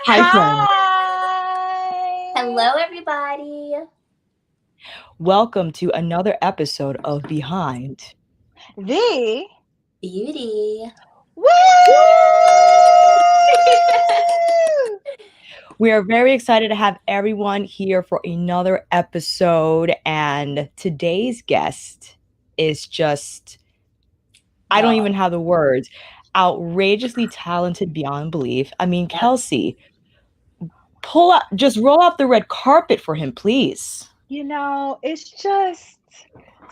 Hi, friends. Hi. Hello, everybody. Welcome to another episode of Behind The Beauty. Woo! We are very excited to have everyone here for another episode. And today's guest is just, I don't even have the words, outrageously talented beyond belief. I mean, Kelsee, just roll out the red carpet for him, please. You know, it's just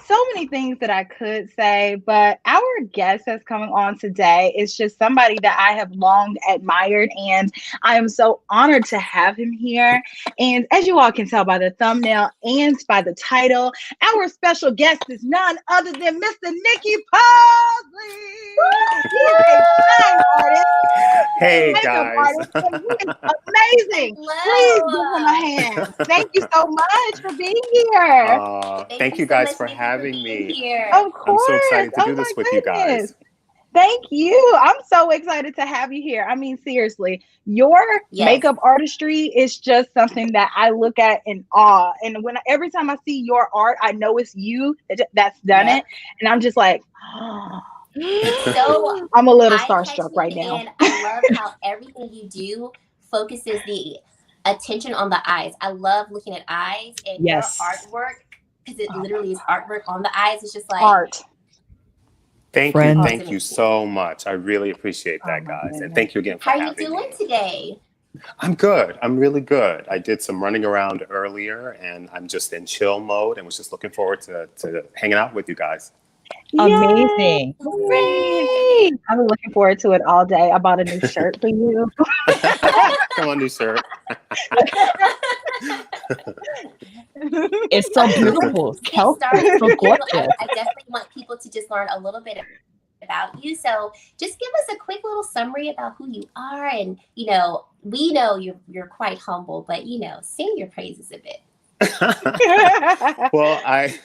so many things that I could say, but our guest that's coming on today is just somebody that I have long admired, and I am so honored to have him here. And as you all can tell by the thumbnail and by the title, our special guest is none other than Mr. Nicky Posley. He is a fine artist. Hey makeup guys. artist, and he is amazing. Please give him a hand. Thank you so much for being here. Thank you so guys much, for Nikki, having me. Here. Of course. I'm so excited to Oh do this my with you guys. goodness. Thank you. I'm so excited to have you here. I mean, seriously, your makeup artistry is just something that I look at in awe. And every time I see your art, I know it's you that's done it. And I'm just like, so I'm a little starstruck right now. And I love how everything you do focuses the attention on the eyes. I love looking at eyes and your artwork, because it literally is artwork on the eyes. It's just like art. Thank you so much. I really appreciate that, guys. And thank you again for having me. How are you doing today? I'm good. I'm really good. I did some running around earlier, and I'm just in chill mode and was just looking forward to hanging out with you guys. Amazing. Yay. I've been looking forward to it all day. I bought a new shirt for you. Come on, new shirt. It's so beautiful. Kelsee, so gorgeous. I definitely want people to just learn a little bit about you. So just give us a quick little summary about who you are. And, we know you're quite humble, but, sing your praises a bit. Well, I've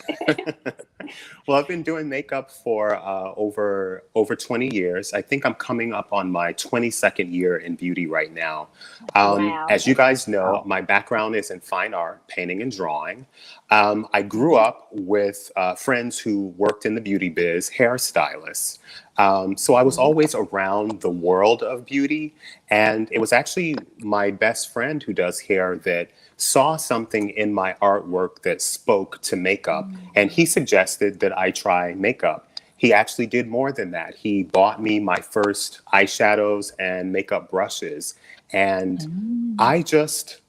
been doing makeup for over 20 years. I think I'm coming up on my 22nd year in beauty right now. Wow. As you guys know, my background is in fine art, painting and drawing. I grew up with friends who worked in the beauty biz, hairstylists. So I was always around the world of beauty. And it was actually my best friend who does hair that saw something in my artwork that spoke to makeup. And he suggested that I try makeup. He actually did more than that. He bought me my first eyeshadows and makeup brushes. And I just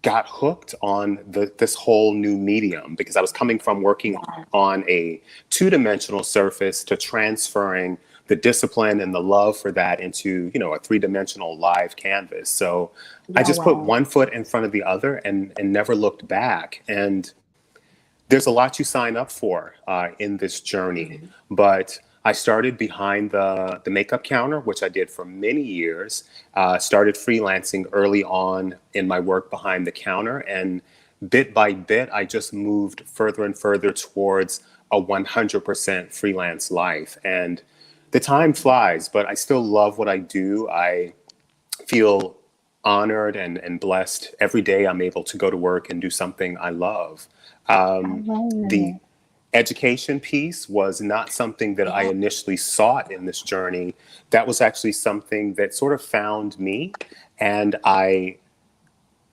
got hooked on this whole new medium, because I was coming from working on a two-dimensional surface to transferring the discipline and the love for that into, a three-dimensional live canvas. So I just put one foot in front of the other and never looked back. And there's a lot you sign up for in this journey. But I started behind the makeup counter, which I did for many years. Started freelancing early on in my work behind the counter. And bit by bit, I just moved further and further towards a 100% freelance life. And the time flies, but I still love what I do. I feel honored and blessed every day I'm able to go to work and do something I love. The education piece was not something that I initially sought in this journey. That was actually something that sort of found me, and I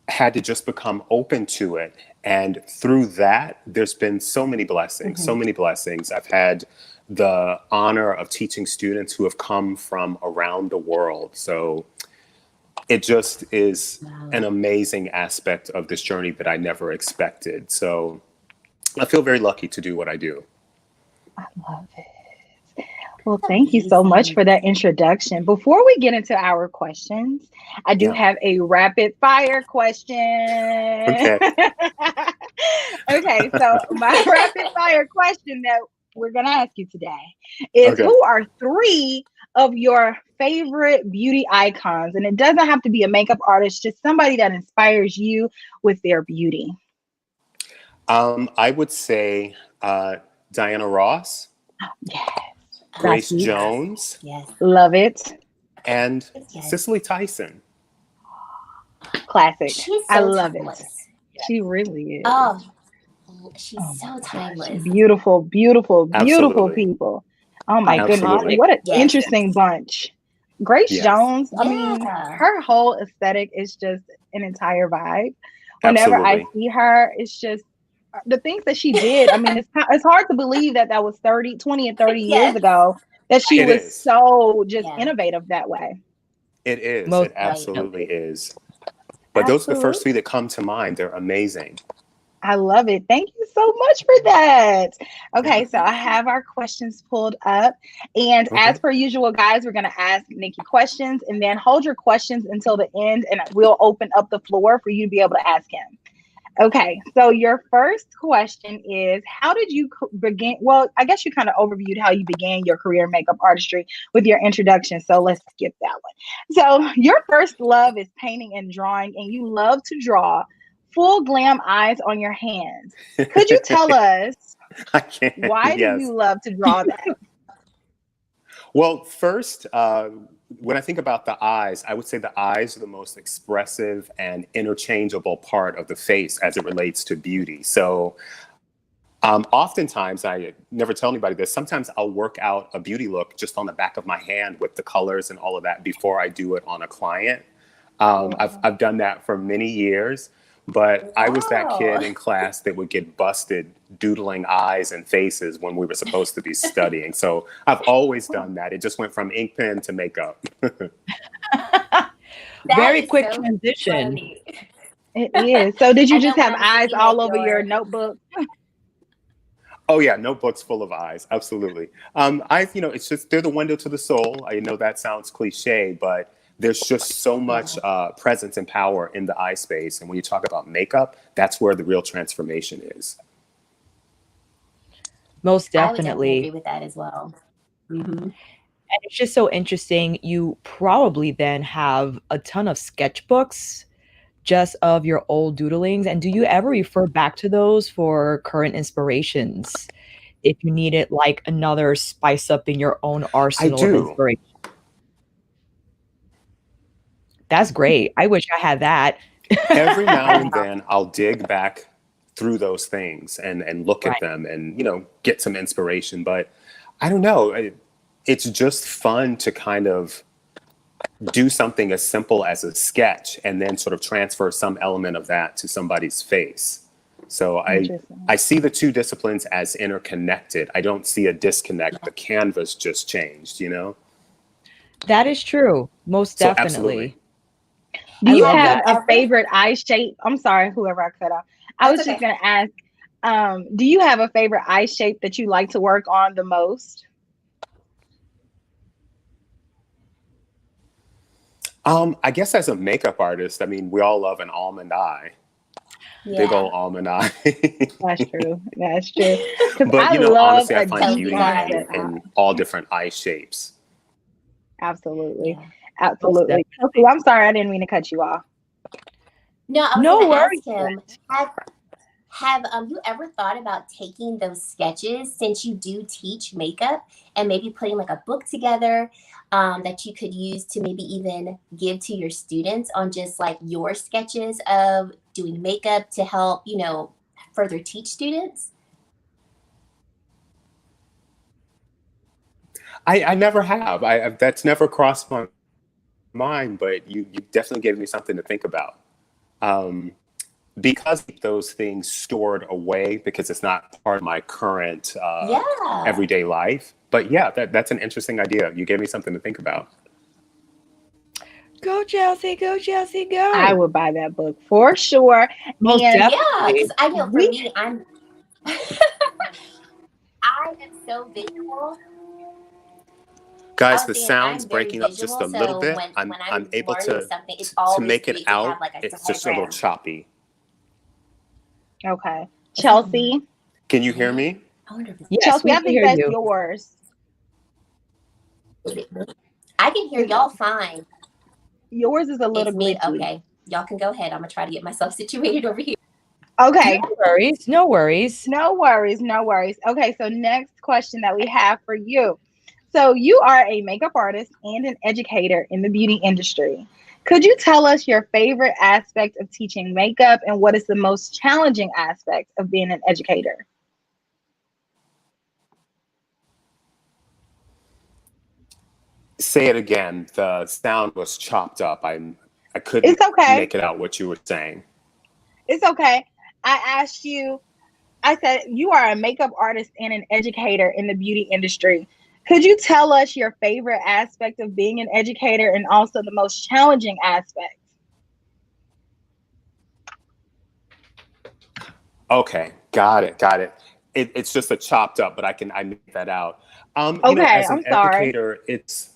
had to just become open to it. And through that, there's been so many blessings, so many blessings. I've had the honor of teaching students who have come from around the world. So it just is an amazing aspect of this journey that I never expected. So I feel very lucky to do what I do. I love it. Well, thank you so much for that introduction. Before we get into our questions, I do have a rapid fire question. Okay. Okay, so my rapid fire question that we're going to ask you today is, who are 3 of your favorite beauty icons? And it doesn't have to be a makeup artist, just somebody that inspires you with their beauty. I would say Diana Ross. Yes. Grace Jones. Yes. Love it. And Cicely Tyson. classic. She's I so love it. timeless. She really is. Oh, she's Oh so my gosh. timeless. Beautiful, beautiful, beautiful Absolutely. people. Oh my goodness. Absolutely. What an Yes. interesting bunch. Grace Yes. Jones, I mean, Yeah. her whole aesthetic is just an entire vibe. Whenever I Absolutely. see her, it's just the things that she did. I mean, it's hard to believe that that was 20 and 30 years Yes. ago, that she It was is. so just Yeah. innovative that way. It is. Most It absolutely definitely. is. But those are the first Absolutely. three that come to mind. They're amazing. I love it. Thank you so much for that. Okay, so I have our questions pulled up. And as Okay. per usual, guys, we're going to ask Nikki questions and then hold your questions until the end, and we'll open up the floor for you to be able to ask him. Okay, so your first question is, how did you begin? Well, I guess you kind of overviewed how you began your career in makeup artistry with your introduction, so let's skip that one. So your first love is painting and drawing, and you love to draw full glam eyes on your hands. Could you tell us I can. why do Yes. you love to draw that? Well, first, when I think about the eyes, I would say the eyes are the most expressive and interchangeable part of the face as it relates to beauty. So oftentimes, I never tell anybody this, sometimes I'll work out a beauty look just on the back of my hand with the colors and all of that before I do it on a client. I've done that for many years. But I was that kid in class that would get busted doodling eyes and faces when we were supposed to be studying. So I've always done that. It just went from ink pen to makeup. Very quick transition. Funny. It is. So did you I know just when have I was eyes looking all at over your your- notebook? Oh yeah, notebooks full of eyes. Absolutely. It's just, they're the window to the soul. I know that sounds cliche, but there's just so much presence and power in the eye space. And when you talk about makeup, that's where the real transformation is. Most I would definitely agree definitely. with that as well. Mm-hmm. And it's just so interesting. You probably then have a ton of sketchbooks just of your old doodlings. And do you ever refer back to those for current inspirations if you needed like another spice up in your own I arsenal of do. inspiration? That's great. I wish I had that. Every now and then I'll dig back through those things and look Right. at them and, get some inspiration. But I don't know. It's just fun to kind of do something as simple as a sketch and then sort of transfer some element of that to somebody's face. So I see the two disciplines as interconnected. I don't see a disconnect. The canvas just changed, That is true. Most So definitely. absolutely. Do you love have that. a favorite eye shape? I'm sorry, whoever I cut off. I was That's just okay. going to ask, do you have a favorite eye shape that you like to work on the most? I guess as a makeup artist, I mean, we all love an almond eye. Big old almond eye. That's true. That's true. Because But, I love honestly, I a find deep beauty onset eye. in all different eye shapes. Absolutely. Yeah. Absolutely. Kelsee, I'm sorry, I didn't mean to cut you off. No, I was No going to worries. ask him, have you ever thought about taking those sketches, since you do teach makeup, and maybe putting like a book together that you could use to maybe even give to your students on just like your sketches of doing makeup to help, further teach students? I never have. That's never crossed my mind, but you definitely gave me something to think about. Because those things stored away because it's not part of my current everyday life. But yeah, that's an interesting idea. You gave me something to think about. Go Chelsea, go Chelsea, go. I would buy that book for sure. Most And Yeah, definitely. because I know for me, I am so visual. Guys, I the was saying, I'm sound's very breaking up just visual, a little so bit. when I'm I'm able learning to something, it's always make it great to have out. like a It's just a little diagram. choppy. okay. Chelsea. Can you hear me? I wonder if Yes, Chelsea, we I can think hear that's you. yours. I can hear y'all fine. Yours is a little It's me. glitchy. Okay. Y'all can go ahead. I'm going to try to get myself situated over here. Okay. No worries. No worries. No worries. No worries. Okay. So next question that we have for you. So you are a makeup artist and an educator in the beauty industry. Could you tell us your favorite aspect of teaching makeup and what is the most challenging aspect of being an educator? Say it again. The sound was chopped up. I couldn't It's okay. make it out what you were saying. It's okay. I asked you, I said, you are a makeup artist and an educator in the beauty industry. Could you tell us your favorite aspect of being an educator and also the most challenging aspect? Okay, got it, got it. It's just a chopped up, but I make that out. Okay, As an I'm sorry. educator, it's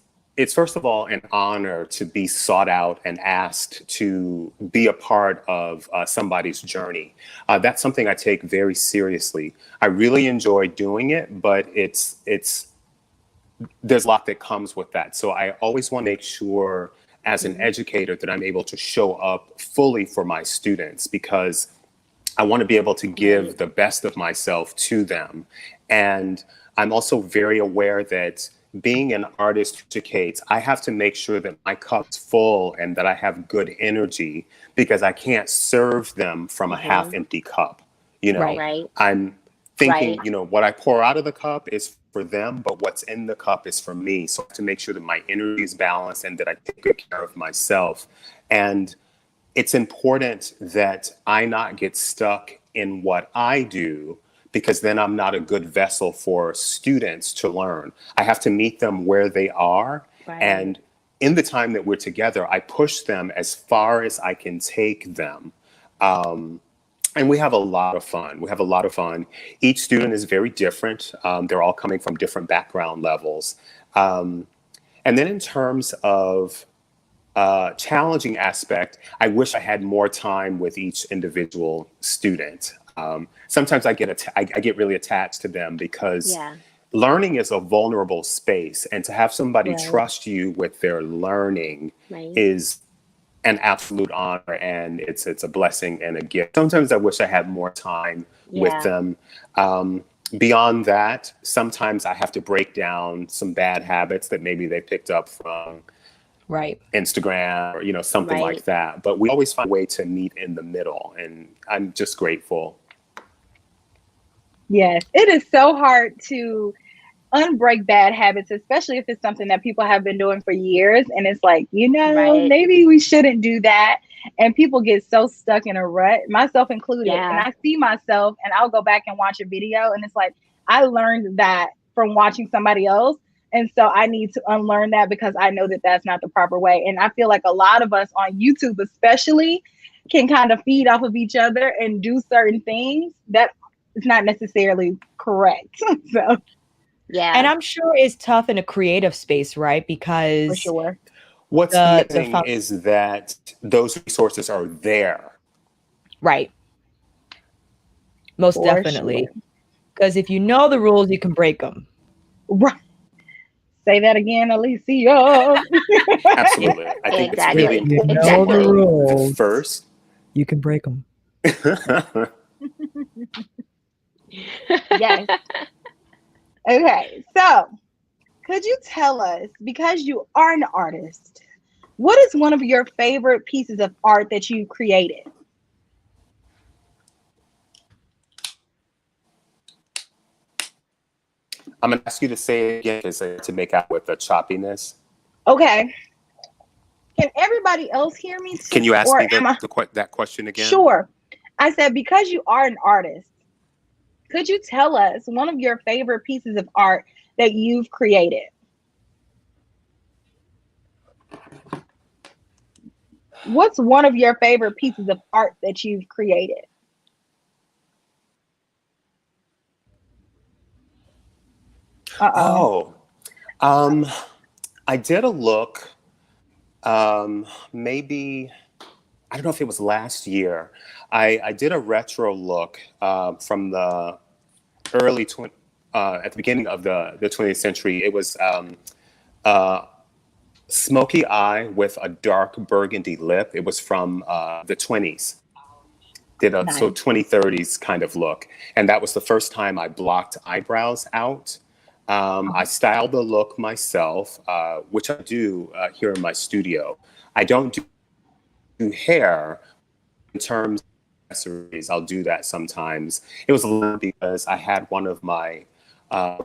first of all an honor to be sought out and asked to be a part of somebody's journey. That's something I take very seriously. I really enjoy doing it, but there's a lot that comes with that. So I always want to make sure as an educator that I'm able to show up fully for my students, because I want to be able to give the best of myself to them. And I'm also very aware that being an artist who educates, I have to make sure that my cup's full and that I have good energy, because I can't serve them from a half empty cup. Right. I'm thinking, Right. what I pour out of the cup is for them, but what's in the cup is for me. So I have to make sure that my energy is balanced and that I take good care of myself. And it's important that I not get stuck in what I do, because then I'm not a good vessel for students to learn. I have to meet them where they are. Right. And in the time that we're together, I push them as far as I can take them. And we have a lot of fun. Each student is very different. They're all coming from different background levels. And then in terms of challenging aspect, I wish I had more time with each individual student. Sometimes I get really attached to them, because learning is a vulnerable space, and to have somebody trust you with their learning is an absolute honor, and it's a blessing and a gift. Sometimes I wish I had more time with them. Beyond that, sometimes I have to break down some bad habits that maybe they picked up from Instagram or something like that. But we always find a way to meet in the middle, and I'm just grateful. Yes, it is so hard to unbreak bad habits, especially if it's something that people have been doing for years. And it's like, maybe we shouldn't do that. And people get so stuck in a rut, myself included. And I see myself and I'll go back and watch a video and it's like, I learned that from watching somebody else. And so I need to unlearn that, because I know that that's not the proper way. And I feel like a lot of us on YouTube, especially, can kind of feed off of each other and do certain things that is not necessarily correct. So. Yeah. And I'm sure it's tough in a creative space, right? Because for sure. What's amazing is that those resources are there. Right. Most definitely. Because if you know the rules, you can break them. Right. Say that again, Alicia. Absolutely. I think it's really important. You know the rules. First, you can break them. Yes. Okay, so could you tell us, because you are an artist, what is one of your favorite pieces of art that you created? I'm going to ask you to say it again to make out with the choppiness. Okay. Can everybody else hear me too? Can you ask me that question again? Sure. I said, because you are an artist, could you tell us one of your favorite pieces of art that you've created? What's one of your favorite pieces of art that you've created? I did a look, maybe, I don't know if it was last year. I did a retro look from the early at the beginning of the 20th century. It was smoky eye with a dark burgundy lip. It was from the 20s. Did a 2030s kind of look. And that was the first time I blocked eyebrows out. I styled the look myself, which I do here in my studio. I don't do do hair in terms of accessories. I'll do that sometimes. It was a lot because I had one of my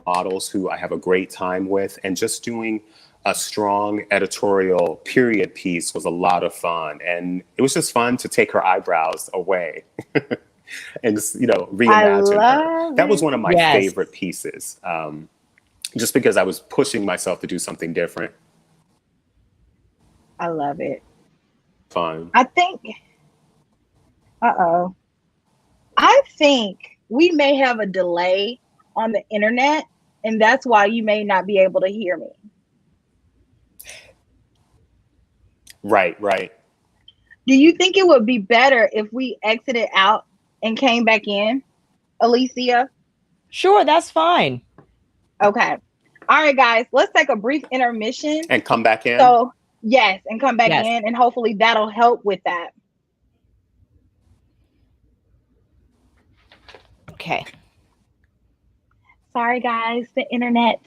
models who I have a great time with, and just doing a strong editorial period piece was a lot of fun. And it was just fun to take her eyebrows away and just, reimagine her. That was one of my favorite pieces, just because I was pushing myself to do something different. I love it. Fun. I think, I think we may have a delay on the internet, and that's why you may not be able to hear me. Right, right. Do you think it would be better if we exited out and came back in, Alicia? Sure, that's fine. Okay. All right, guys, let's take a brief intermission. And come back in? So, yes, and come back in, and hopefully that'll help with that. Okay. Sorry, guys, the internet.